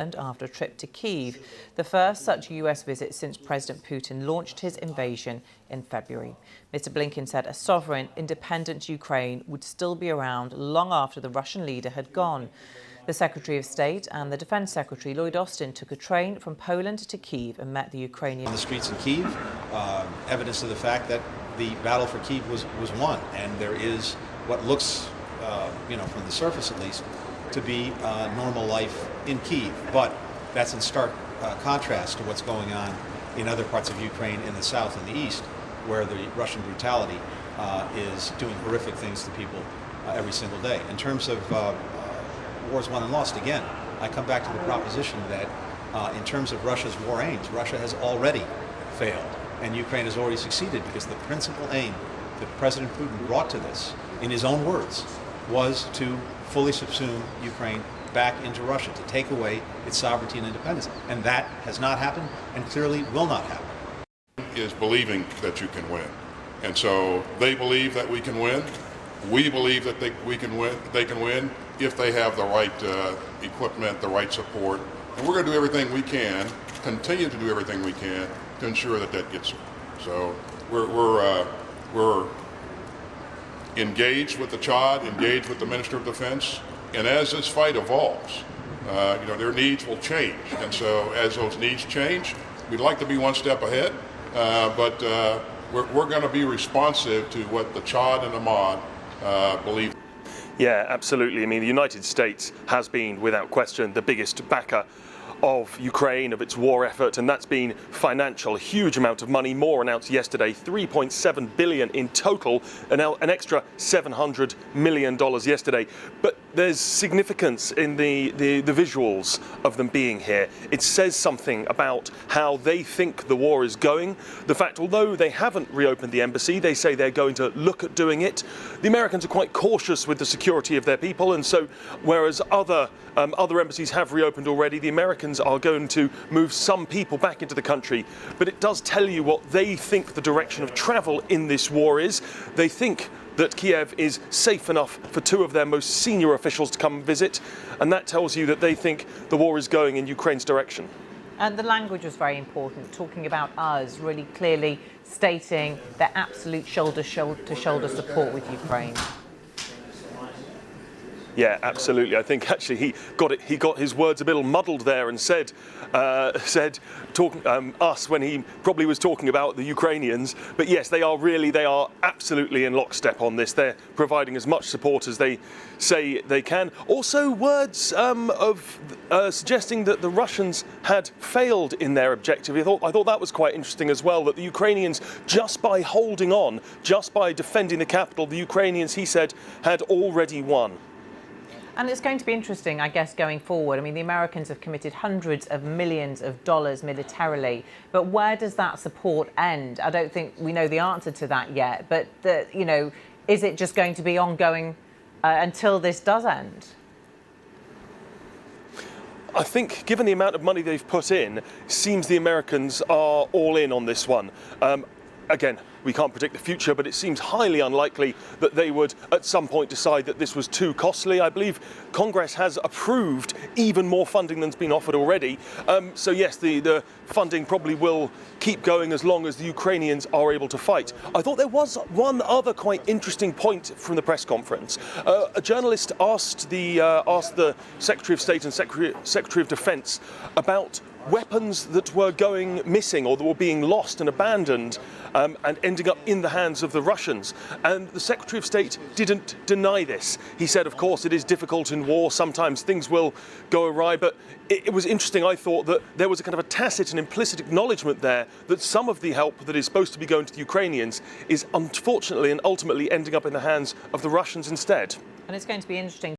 after a trip to Kyiv, the first such US visit since President Putin launched his invasion in February. Mr. Blinken said a sovereign, independent Ukraine would still be around long after the Russian leader had gone. The Secretary of State and the Defense Secretary, Lloyd Austin, took a train from Poland to Kyiv and met the Ukrainian. On the streets in Kyiv, evidence of the fact that the battle for Kyiv was won, and there is what looks, from the surface at least, to be normal life in Kyiv. But that's in stark contrast to what's going on in other parts of Ukraine in the south and the east, where the Russian brutality is doing horrific things to people every single day. In terms of wars won and lost, again, I come back to the proposition that in terms of Russia's war aims, Russia has already failed, and Ukraine has already succeeded, because the principal aim that President Putin brought to this, in his own words, was to fully subsume Ukraine back into Russia, to take away its sovereignty and independence. And that has not happened, and clearly will not happen. Is believing that you can win. And so they believe that we can win. We believe that we can win. They can win if they have the right equipment, the right support. And we're going to do everything we can, continue to do everything we can to ensure that that gets through. So we're engaged with the Chad, engaged with the Minister of Defense, and as this fight evolves, their needs will change. And so as those needs change, we'd like to be one step ahead, but we're going to be responsive to what the Chad and the Ahmad believe. Yeah, absolutely. I mean, the United States has been, without question, the biggest backer of Ukraine, of its war effort, and that's been financial. A huge amount of money, more announced yesterday, $3.7 billion in total, and an extra $700 million yesterday. But there's significance in the visuals of them being here. It says something about how they think the war is going. The fact, although they haven't reopened the embassy, they say they're going to look at doing it. The Americans are quite cautious with the security of their people, and so whereas other embassies have reopened already, the Americans are going to move some people back into the country. But it does tell you what they think the direction of travel in this war is. They think that Kiev is safe enough for two of their most senior officials to come and visit, and that tells you that they think the war is going in Ukraine's direction. And the language was very important, talking about us, really clearly stating their absolute shoulder-to-shoulder support with Ukraine. Yeah, absolutely. I think actually he got his words a little muddled there and said us when he probably was talking about the Ukrainians. But yes, they are absolutely in lockstep on this. They're providing as much support as they say they can. Also, words of suggesting that the Russians had failed in their objective. I thought that was quite interesting as well, that the Ukrainians, just by holding on, just by defending the capital, the Ukrainians, he said, had already won. And it's going to be interesting, I guess, going forward. I mean, the Americans have committed hundreds of millions of dollars militarily, but where does that support end? I don't think we know the answer to that yet, but, is it just going to be ongoing until this does end? I think, given the amount of money they've put in, it seems the Americans are all in on this one. Again, we can't predict the future, but it seems highly unlikely that they would at some point decide that this was too costly. I believe Congress has approved even more funding than's been offered already. So yes, the funding probably will keep going as long as the Ukrainians are able to fight. I thought there was one other quite interesting point from the press conference. A journalist asked the Secretary of State and Secretary of Defense about weapons that were going missing or that were being lost and abandoned and ending up in the hands of the Russians. And the Secretary of State didn't deny this. He said, of course, it is difficult in war. Sometimes things will go awry. But it was interesting, I thought, that there was a kind of a tacit and implicit acknowledgement there that some of the help that is supposed to be going to the Ukrainians is unfortunately and ultimately ending up in the hands of the Russians instead. And it's going to be interesting.